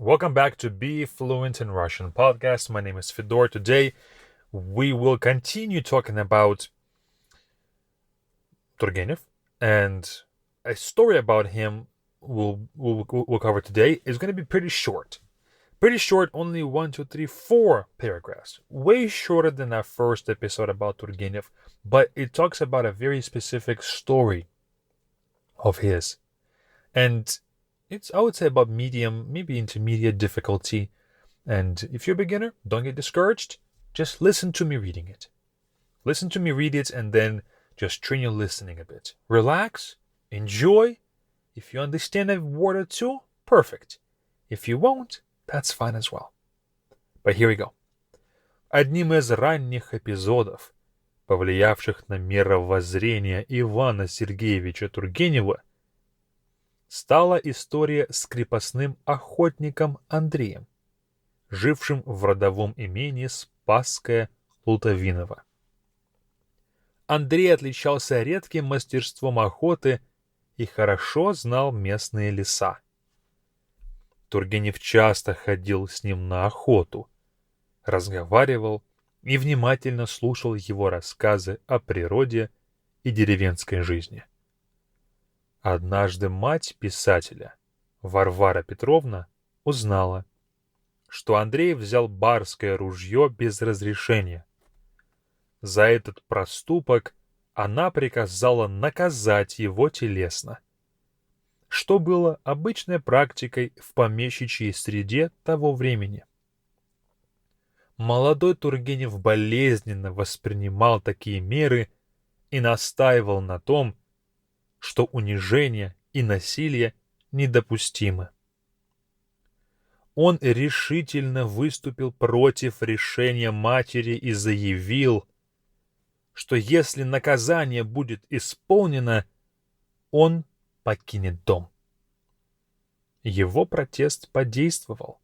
Welcome back to Be Fluent in Russian podcast. My name is Fedor. Today we will continue talking about Turgenev, and a story about him we'll cover today is going to be pretty short. Pretty short, only 4 paragraphs. Way shorter than our first episode about Turgenev, but it talks about a very specific story of his. And it's, I would say, about medium, maybe intermediate difficulty. And if you're a beginner, don't get discouraged. Just listen to me reading it. Listen to me read it and then just train your listening a bit. Relax, enjoy. If you understand a word or two, perfect. If you won't, that's fine as well. But here we go. Одним из ранних эпизодов, повлиявших на мировоззрение Ивана Сергеевича Тургенева, стала история с крепостным охотником Андреем, жившим в родовом имении Спасское-Лутовиново. Андрей отличался редким мастерством охоты и хорошо знал местные леса. Тургенев часто ходил с ним на охоту, разговаривал и внимательно слушал его рассказы о природе и деревенской жизни. Однажды мать писателя, Варвара Петровна, узнала, что Андрей взял барское ружье без разрешения. За этот проступок она приказала наказать его телесно, что было обычной практикой в помещичьей среде того времени. Молодой Тургенев болезненно воспринимал такие меры и настаивал на том, что унижение и насилие недопустимы. Он решительно выступил против решения матери и заявил, что если наказание будет исполнено, он покинет дом. Его протест подействовал.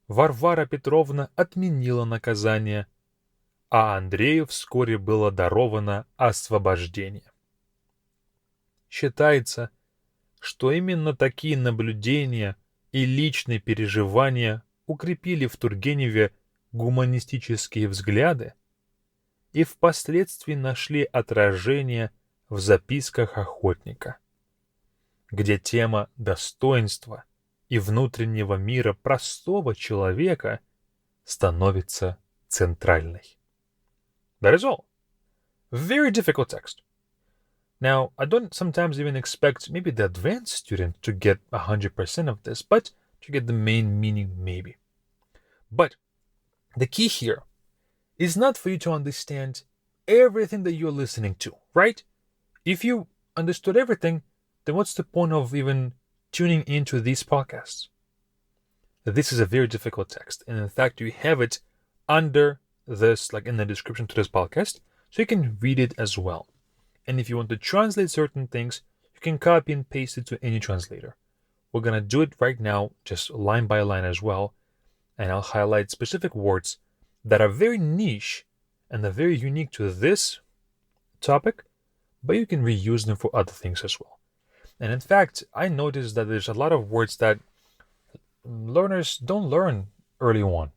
Варвара Петровна отменила наказание, а Андрею вскоре было даровано освобождение. Считается, что именно такие наблюдения и личные переживания укрепили в Тургеневе гуманистические взгляды и впоследствии нашли отражение в записках охотника, где тема достоинства и внутреннего мира простого человека становится центральной. That is all. Very difficult text. Now, I don't sometimes even expect maybe the advanced student to get 100% of this, but to get the main meaning maybe. But the key here is not for you to understand everything that you're listening to, right? If you understood everything, then what's the point of even tuning into these podcasts? This is a very difficult text, and in fact, you have it under this, like in the description to this podcast, so you can read it as well. And if you want to translate certain things, you can copy and paste it to any translator. We're going to do it right now, just line by line as well, and I'll highlight specific words that are very niche and are very unique to this topic, but you can reuse them for other things as well. And in fact, I noticed that there's a lot of words that learners don't learn early on.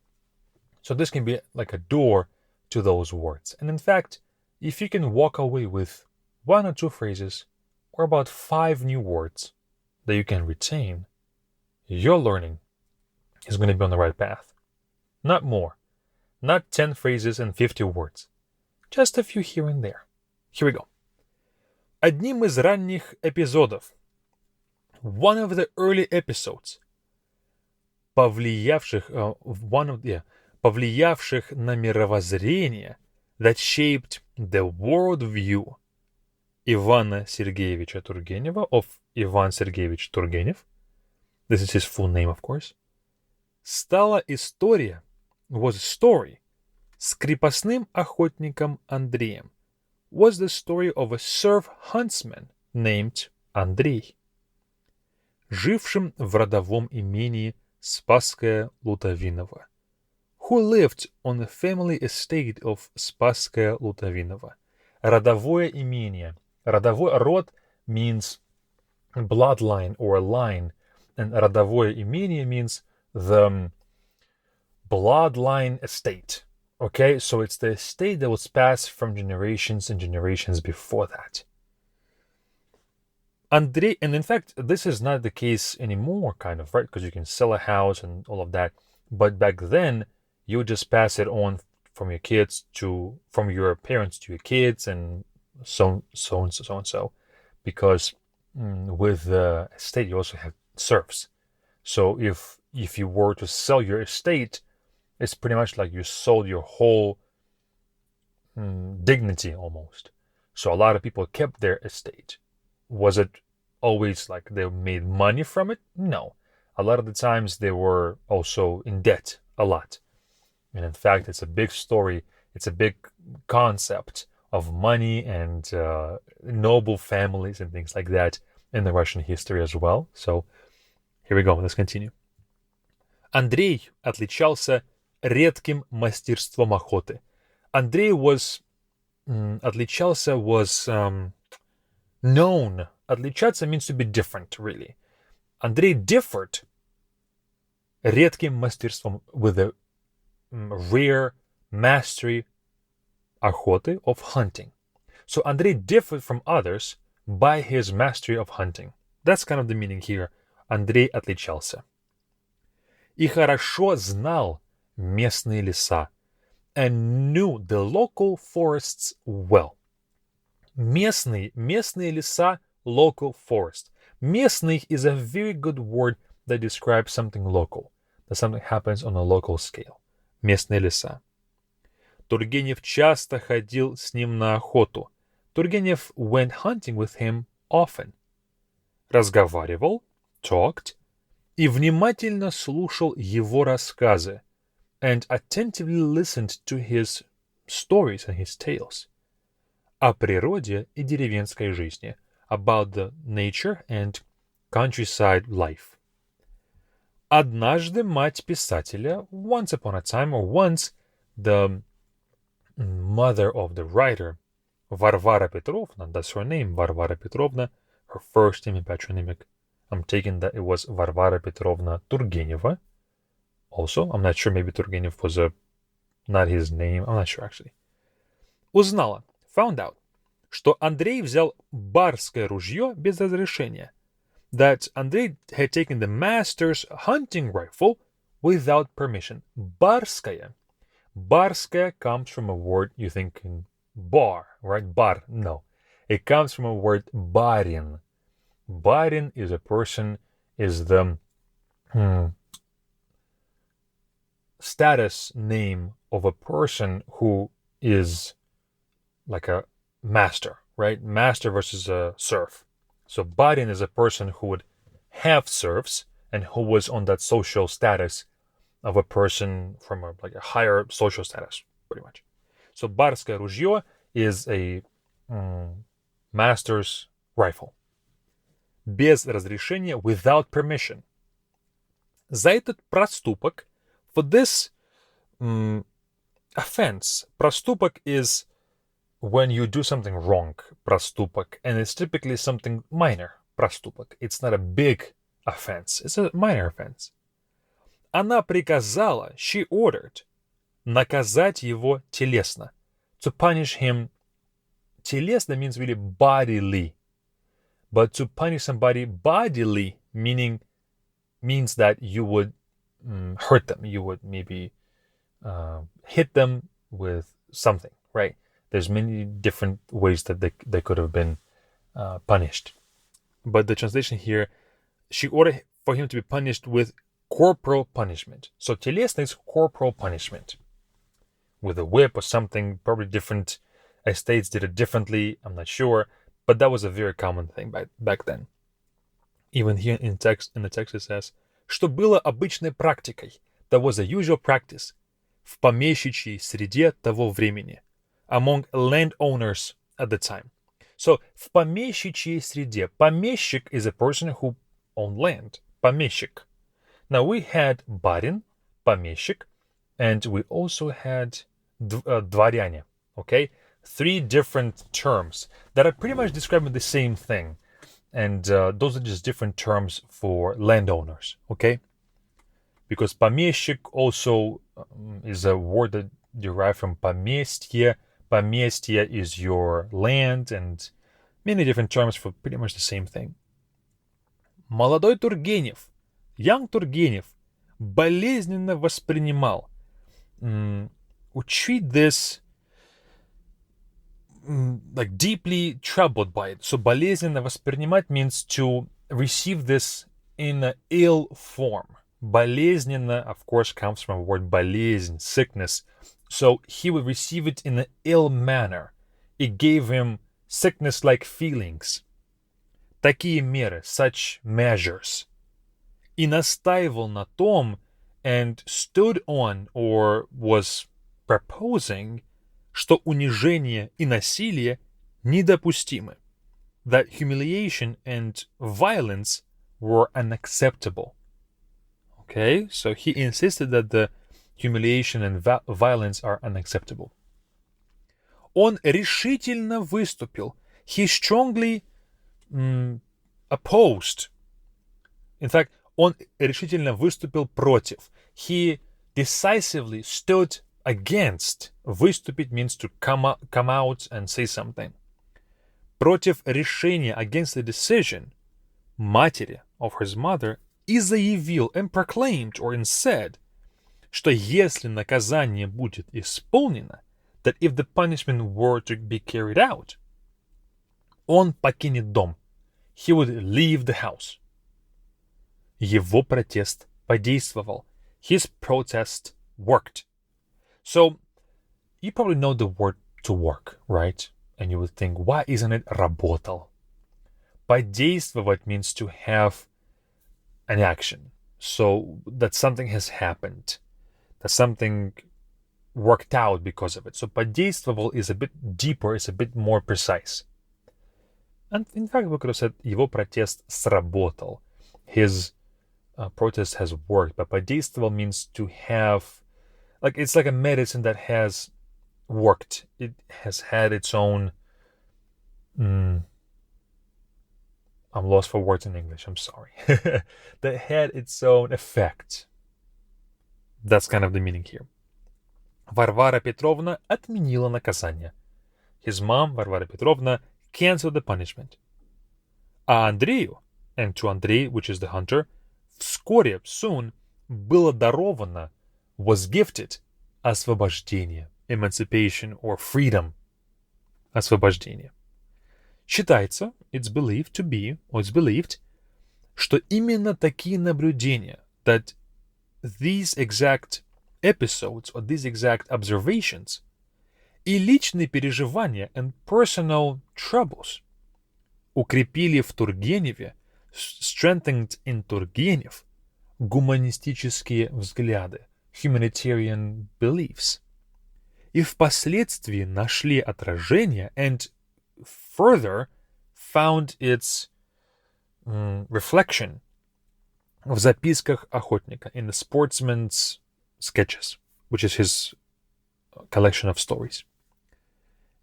So this can be like a door to those words. And in fact, if you can walk away with 1 or 2 phrases or about 5 new words that you can retain, your learning is going to be on the right path. Not more. Not 10 phrases and 50 words. Just a few here and there. Here we go. Одним из ранних эпизодов. One of the early episodes. Повлиявших на мировоззрение that shaped the world view Ивана Сергеевича Тургенева, of Иван Сергеевич Тургенев. This is his full name, of course. Стала история, was a story, с крепостным охотником Андреем, was the story of a serf huntsman named Андрей, жившим в родовом имении Спасское-Лутовиново, who lived on the family estate of Спасское-Лутовиново. Родовое имение. Родовой род means bloodline or line, and родовое имение means the bloodline estate. Okay, so it's the estate that was passed from generations and generations before that. Andrei, and in fact, this is not the case anymore, kind of, right? Because you can sell a house and all of that. But back then, you would just pass it on from your parents to your kids, and so and so. Because with the estate, you also have serfs. So if you were to sell your estate, it's pretty much like you sold your whole dignity almost. So a lot of people kept their estate. Was it always like they made money from it? No. A lot of the times they were also in debt a lot. And in fact, it's a big story. It's a big concept of money and noble families and things like that in the Russian history as well. So here we go. Let's continue. Андрей отличался редким мастерством охоты. Андрей was known. Отличаться means to be different, really. Андрей differed редким мастерством, with a rare mastery охоты, of hunting. So Андрей differed from others by his mastery of hunting. That's kind of the meaning here. Андрей отличался. И хорошо знал местные леса, and knew the local forests well. Местные леса, local forest. Местный is a very good word that describes something local, that something happens on a local scale. Местные леса. Тургенев часто ходил с ним на охоту. Turgenev went hunting with him often. Разговаривал, talked, и внимательно слушал его рассказы, and attentively listened to his stories and his tales. О природе и деревенской жизни, about the nature and countryside life. Однажды мать писателя, once upon a time, or once, the mother of the writer, Варвара Петровна, that's her name, Варвара Петровна, her first name and patronymic. I'm taking that it was Варвара Петровна Тургенева. Also, I'm not sure, maybe Turgenev was not his name, I'm not sure actually. Узнала, found out, что Андрей взял барское ружье без разрешения. That Andrei had taken the master's hunting rifle without permission. Барское. Барское comes from a word you think in bar, right? Bar, no. It comes from a word барин. Барин is a person, is the status name of a person who is like a master, right? Master versus a serf. So barin is a person who would have serfs and who was on that social status of a person from a higher social status, pretty much. So барское ружье is a master's rifle. Без разрешения, without permission. За этот проступок, for this offense, проступок is when you do something wrong, проступок, and it's typically something minor, проступок. It's not a big offense, it's a minor offense. Она приказала, she ordered, наказать его телесно, to punish him. Телесно means really bodily, but to punish somebody bodily means that you would hurt them, you would maybe hit them with something, right? There's many different ways that they could have been punished. But the translation here, she ordered for him to be punished with corporal punishment. So телесно is corporal punishment. With a whip or something, probably different estates did it differently, I'm not sure. But that was a very common thing back then. Even here in the text it says, что было обычной практикой, that was a usual practice, в помещичьей среде того времени, among landowners at the time. So, в помещичьей среде. Помещик is a person who owned land. Помещик. Now, we had барин, помещик, and we also had дворяне. Okay? 3 different terms that are pretty much describing the same thing. And those are just different terms for landowners. Okay? because помещик also is a word that derived from поместье. Поместье is your land, and many different terms for pretty much the same thing. Молодой Тургенев, young Turgenev, болезненно воспринимал. We treat this like deeply troubled by it. So болезненно воспринимать means to receive this in an ill form. Болезненно, of course, comes from the word болезнь, sickness. So he would receive it in an ill manner. It gave him sickness-like feelings. Такие меры, such measures. И настаивал на том, and stood on, or was proposing, что унижение и насилие недопустимы. That humiliation and violence were unacceptable. Okay, so he insisted that the humiliation and violence are unacceptable. Он решительно выступил. He strongly opposed. In fact, он решительно выступил против. He decisively stood against. Выступить means to come out and say something. Против решения, against the decision, матери, of his mother, и заявил, and proclaimed, or and said, что если наказание будет исполнено, that if the punishment were to be carried out, он покинет дом. He would leave the house. Его протест подействовал. His protest worked. So, you probably know the word to work, right? And you would think, why isn't it работал? Подействовать means to have an action. So, that something has happened. That something worked out because of it. So, подействовал is a bit deeper, it's a bit more precise. And in fact, we could have said, его протест сработал. His protest has worked. But подействовал means to have, like, it's like a medicine that has worked. It has had its own, I'm lost for words in English, I'm sorry. That had its own effect. That's kind of the meaning here. Варвара Петровна отменила наказание. His mom, Варвара Петровна, canceled the punishment. А Андрею, and to Андрей, which is the hunter, вскоре, soon, было даровано, was gifted, освобождение, emancipation or freedom. Освобождение. Считается, it's believed to be, or it's believed, что именно такие наблюдения, that these exact episodes or these exact observations и личные переживания and personal troubles укрепили в Тургеневе, strengthened in Turgenev, гуманистические взгляды, humanitarian beliefs, и впоследствии нашли отражение and further found its reflection в записках охотника, in the sportsman's sketches, which is his collection of stories,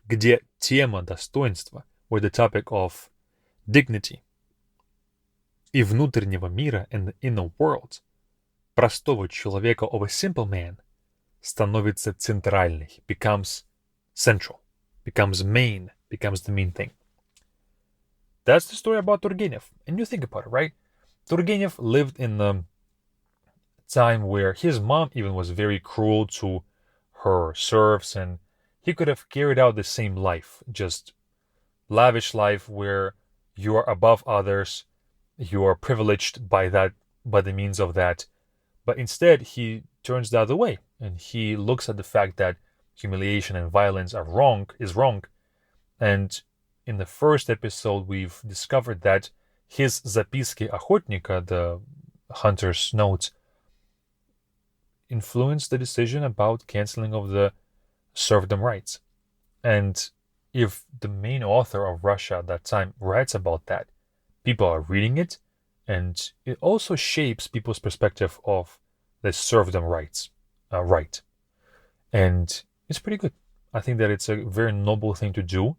где тема достоинства, or the topic of dignity, и внутреннего мира and the inner world, простого человека, of a simple man, становится центральной, becomes central, becomes main, becomes the main thing. That's the story about Turgenev. And you think about it, right? Turgenev lived in a time where his mom even was very cruel to her serfs, and he could have carried out the same life, just lavish life where you are above others, you are privileged by the means of that. But instead, he turns the other way, and he looks at the fact that humiliation and violence is wrong. And in the first episode, we've discovered that his записки охотника, the hunter's notes, influenced the decision about canceling of the serfdom rights. And if the main author of Russia at that time writes about that, people are reading it, and it also shapes people's perspective of the serfdom rights, right. And it's pretty good. I think that it's a very noble thing to do,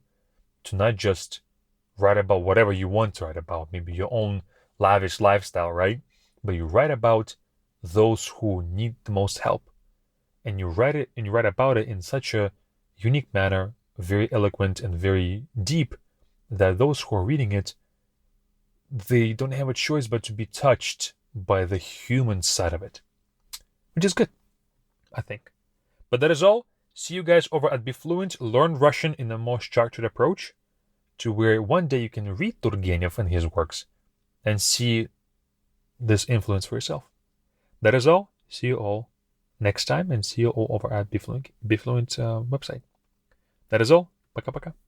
to not just write about whatever you want to write about, maybe your own lavish lifestyle, right? But you write about those who need the most help. And you write about it in such a unique manner, very eloquent and very deep, that those who are reading it, they don't have a choice but to be touched by the human side of it, which is good, I think. But that is all. See you guys over at Be Fluent. Learn Russian in a more structured approach, to where one day you can read Turgenev and his works and see this influence for yourself. That is all. See you all next time, and see you all over at Be Fluent website. That is all. Пока-пока.